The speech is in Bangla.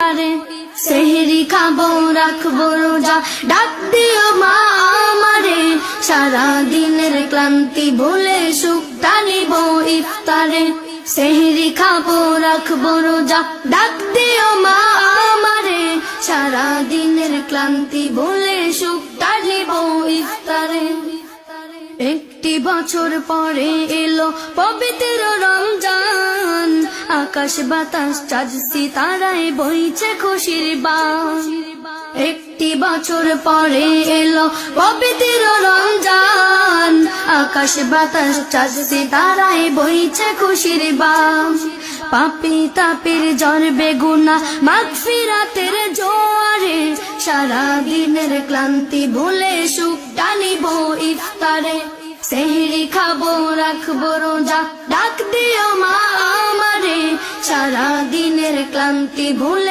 ইফতারে। সেহরি খাবো রাখবো রোজা, ডাক দিও মা আমারে, সারা দিনের ক্লান্তি ভুলে সুখটা নিব ইফতারে। সেহরি খাবো রাখবো রোজা, ডাক দিও মা আমারে, সারা দিনের ক্লান্তি ভুলে সুখটা নিব ইফতারে। একটি বছর পরে এলো পবিত্র রমজান, আকাশ বাতাস চাঁদ সিতারায় বইছে খুশির বান। একটি বছর পরে এলো পবিত্র রমজান, আকাশ বাতাস চাঁদ সিতারায় বইছে খুশির বান। পাপী তাপের ঝরবে গুনাহ মাগফিরাতের জোয়ারে, সারা দিনের ক্লান্তি ভুলে সুখটা নিব ইফতারে। সেহরি খাবো রাখবো রোজা, ডাক দিও মা আমারে, সারা দিনের ক্লান্তি ভুলে